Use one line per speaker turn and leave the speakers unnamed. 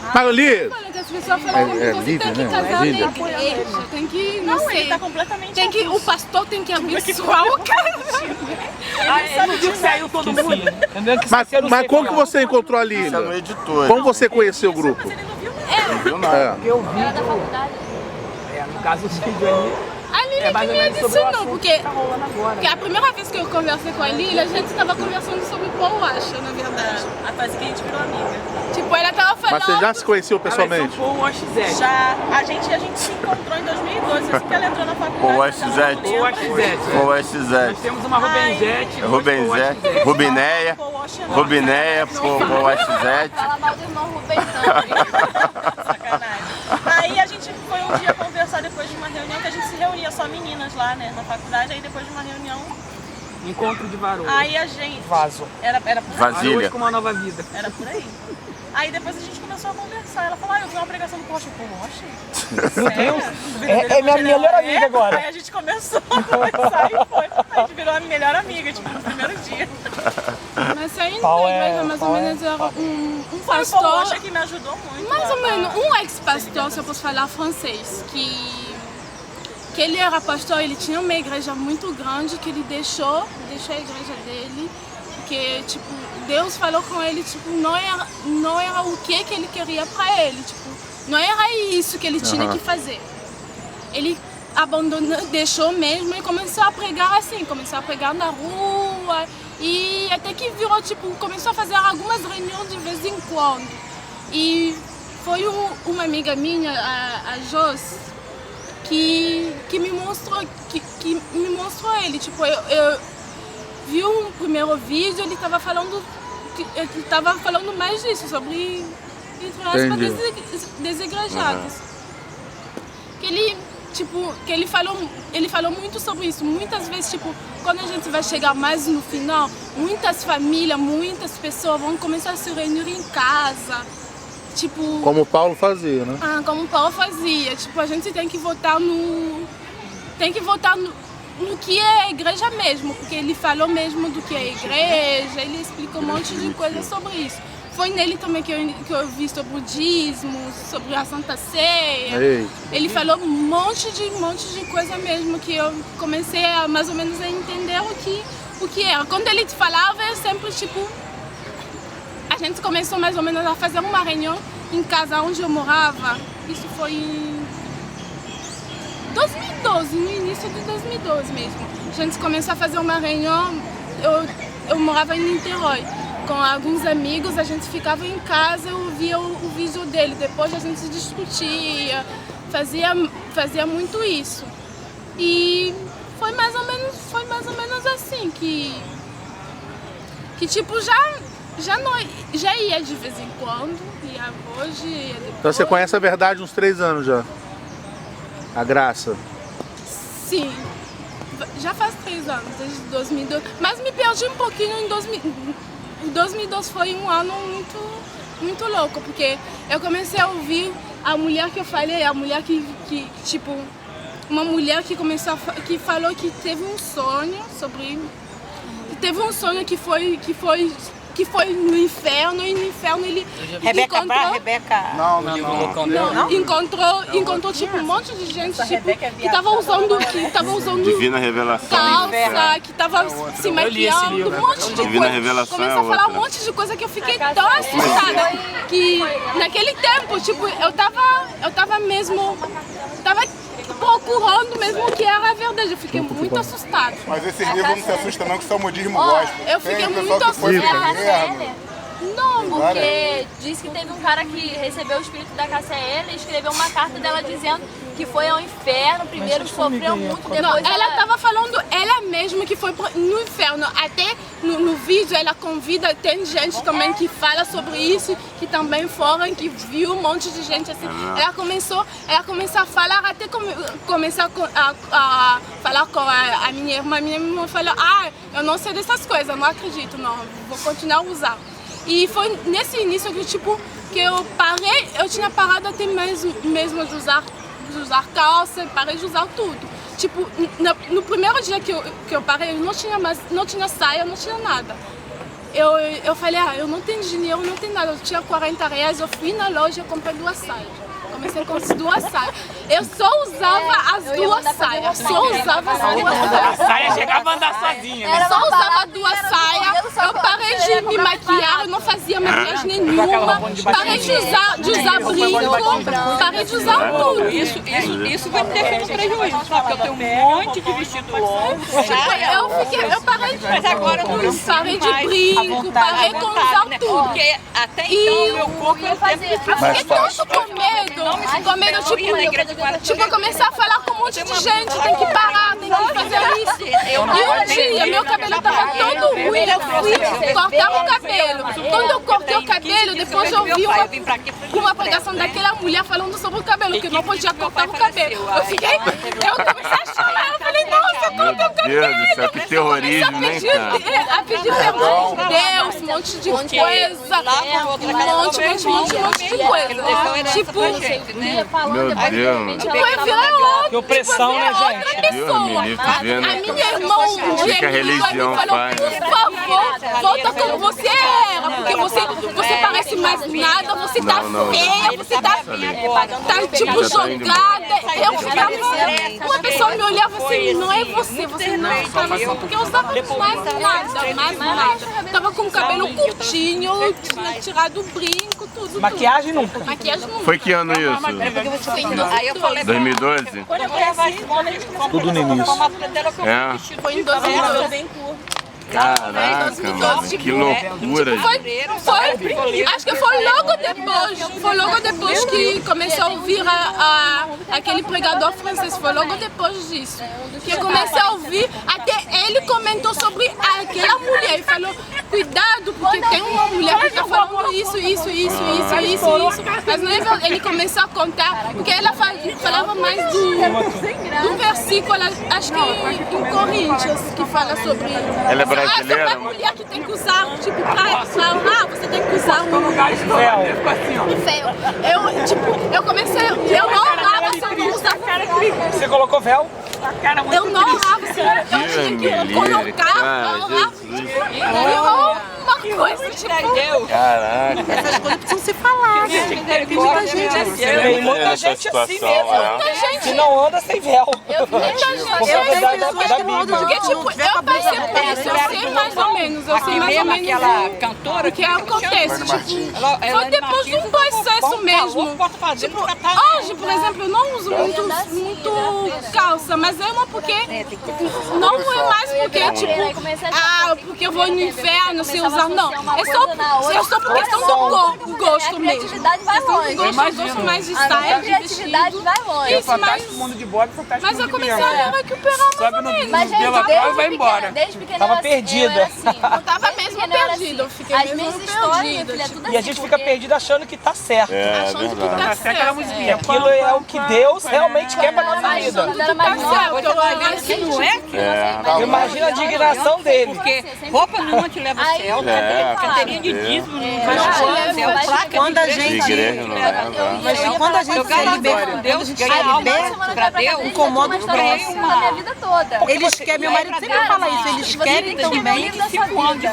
Mas ali...
Olha, que as pessoas falam comigo, você tem que casar na igreja, tem que, não sei,
ele tá completamente
tem que, o pastor tem que abençoar o cara.
Ele viu que saiu todo mundo.
Mas como que você encontrou a Lília?
no editor.
Como você conheceu o grupo?
Não viu nada.
É.
Era da faculdade.
No caso, o vídeo ali
A Lília
mais
que
ou
me
menos sobre o
ensinou,
assunto
porque
que tá rolando agora.
a primeira vez que eu conversei com a Lília, a gente estava conversando sobre o Paul Washer, na verdade.
A fase que a gente virou amiga.
Tipo, ela tava falando...
Mas você já se conheceu pessoalmente?
Foi o XZ.
Já, a gente se encontrou em 2012, assim que ela entrou na faculdade.
O XZ.
O
O XZ.
Nós temos uma Rubenzete.
Rubenzete, Rubinéia, Rubinéia, o XZ.
Fala mal do irmão Rubens, não.
Sacanagem. Aí a gente foi um dia conversar depois de uma reunião, que a gente se reunia só meninas lá, né, na faculdade. Aí depois de uma reunião,
Encontro de varões.
aí a gente...
Vaso.
Era por aí.
Vazio.
Varões com uma nova vida.
Era por aí. Aí depois a gente começou a conversar. Ela falou, eu vi uma pregação do Porsche. Meu Deus!
É minha melhor amiga agora.
Aí a gente começou a conversar e foi. A gente virou a melhor amiga, tipo, no primeiro dia.
Mas saindo da igreja, mais ou menos, era um
Foi o
pastor...
Porsche que me ajudou muito.
Mais ou menos, um ex-pastor, se eu posso falar francês, que ele era pastor, ele tinha uma igreja muito grande que ele deixou a igreja dele, porque, tipo, Deus falou com ele, tipo, não era o que ele queria para ele, tipo, não era isso que ele tinha que fazer. Ele abandonou, deixou mesmo e começou a pregar assim, começou a pregar na rua e até que virou, tipo, começou a fazer algumas reuniões de vez em quando. E foi uma amiga minha, a Jos, que me mostrou ele, tipo, eu vi um primeiro vídeo, ele estava falando mais disso, sobre entre aspas, desigrejados. Que ele falou muito sobre isso. Muitas vezes, tipo, quando a gente vai chegar mais no final, muitas famílias, muitas pessoas vão começar a se reunir em casa. Tipo,
Como o Paulo fazia, né?
como o Paulo fazia. Tipo, a gente tem que votar no que é a igreja mesmo, porque ele falou mesmo do que é a igreja, ele explicou um monte de coisa sobre isso. Foi nele também que eu vi sobre o dízimo, sobre a Santa Ceia.
Ei.
Ele falou um monte de coisa mesmo, que eu comecei a mais ou menos a entender o que era. Quando ele falava, eu sempre, tipo, a gente começou mais ou menos a fazer uma reunião em casa onde eu morava. Isso foi em 2012, no início de 2012 mesmo. A gente começou a fazer uma reunião, eu morava em Niterói. Com alguns amigos, a gente ficava em casa, eu via o vídeo dele, depois a gente discutia, fazia muito isso. E foi mais ou menos assim que tipo, já ia de vez em quando, ia hoje, ia depois.
Então você conhece a verdade uns 3 anos já? A graça?
Sim, já faz 3 anos, desde 2012, mas me perdi um pouquinho em 2012 foi um ano muito louco, porque eu comecei a ouvir a mulher que eu falei, a mulher que tipo, uma mulher que falou que teve um sonho que foi no inferno, e no inferno ele encontrou tipo um monte de gente tipo, que tava usando
Divina Revelação.
calça, que tava se maquiando, um monte de
Divina
coisa.
Revelação
Começou a falar um monte de coisa que eu fiquei tão assustada que naquele tempo, tipo, eu tava procurando mesmo o que era a verdade. Eu fiquei muito assustada.
Mas esses livros não se assustam não, que são modismo gospel.
Eu fiquei
Tem
muito
pessoal que foi
assustada.
pra guerra.
Não,
Porque diz que teve um cara que recebeu o espírito da Cássia Eller e escreveu uma carta dela dizendo que foi ao inferno, primeiro sofreu muito, depois
não, ela tava falando ela mesma que foi no inferno. Até no vídeo ela convida, tem gente também que fala sobre isso, que também foram, que viu um monte de gente assim. Ela começou a falar, até começar a falar com a minha irmã falou, eu não sei dessas coisas, eu não acredito, não, vou continuar a usar. E foi nesse início que, tipo, que eu tinha parado até mesmo de usar calça, parei de usar tudo. Tipo, no primeiro dia que eu parei, eu não tinha saia, não tinha nada. eu falei, eu não tenho dinheiro, não tenho nada. Eu tinha 40 reais, eu fui na loja e comprei 2 saias. Comecei com as 2 saias. Eu só usava as 2 saias. Só usava as 2 saias.
A saia chegava a andar sozinha, né?
Eu só usava 2 saias. Eu parei de me maquiar, eu não fazia maquiagem nenhuma. Parei de usar brinco. Parei de usar tudo.
Isso vai me deixar no prejuízo, sabe? Porque eu tenho um monte de vestido longo.
Eu parei de
Mas agora não uso
parei de
mais
brinco, parei com usar tudo.
Porque até então meu corpo eu sempre
Fiquei tanto com medo, tipo, eu comecei a falar com um monte de gente, tem que parar, tem que fazer isso. E um dia, meu cabelo tava todo ruim, eu fui cortar o cabelo. Quando eu cortei o cabelo, depois eu vi uma pregação daquela mulher falando sobre o cabelo, que não podia cortar o cabelo. Eu comecei a chorar, eu falei, nossa, cortei o cabelo.
Meu Deus do céu, que terrorismo, né, cara?
A pedir perdão de Deus, um monte de coisa, um monte de coisa. Tipo,
Meu Deus.
Que opressão, né, gente?
Deus me livre, tá vendo?
A minha irmã um dia
que a religião
me falou,
faz.
por favor, volta como você era, porque você parece mais nada, você tá feia, você tá tipo jogada. Eu ficava, uma pessoa me olhava assim, não é você não estava assim, porque eu usava mais nada. Tava com o cabelo curtinho, tinha tirado o brinco, tudo.
Maquiagem nunca.
Maquiagem nunca.
Foi que ano isso?
Foi em 2012.
2012?
Tudo no início.
É.
Foi em 2012.
Caraca, mano, que loucura.
Acho que foi logo depois que comecei a ouvir aquele pregador francês, foi logo depois disso. Que eu comecei a ouvir, até ele comentou sobre aquela mulher e falou, cuidado, porque tem uma mulher que está falando isso. Mas não é verdade, ele começou a contar, porque ela falava mais do versículo, acho que em Coríntios, que fala sobre...
Ela é brasileira?
Essa mulher que tem que usar, tipo, pra orar, você tem que usar um véu. Eu comecei, eu não orava se eu não usava véu.
Você colocou véu?
Eu não orava se eu tinha que colocar, uma coisa, tipo...
Caraca.
Essas coisas precisam se falar, gente. Tem muita gente assim.
Tem muita gente assim mesmo. Que não anda sem véu.
Muita gente, porque tipo, eu passei por isso, eu sei mais ou menos,
aquela cantora
o que acontece, tipo, só depois de um processo mesmo. Tipo, hoje, por exemplo, eu não uso muito calça, mas eu não porque, não é mais porque, tipo, porque eu vou no inferno sem usar, não. É só por questão do gosto mesmo. Eu gosto mais de saia, de vestido. Isso, mas eu comecei a recuperar mais ou menos.
Mas, gente, vai embora. Tava perdida.
Eu tava mesmo perdida, eu fiquei mesmo perdida.
E a gente fica perdido achando que tá certo.
Achando que tá certo.
E aquilo é o que Deus realmente quer pra nossa vida. Imagina a indignação dele.
Porque roupa não te leva ao céu, carteirinha de dízimo não leva ao céu, placa
Quando a gente é liberto, quando a gente é liberto
pra Deus,
incomoda o próximo.
minha vida toda.
Eles querem, meu marido sempre fala isso, eles querem também.
25 anos de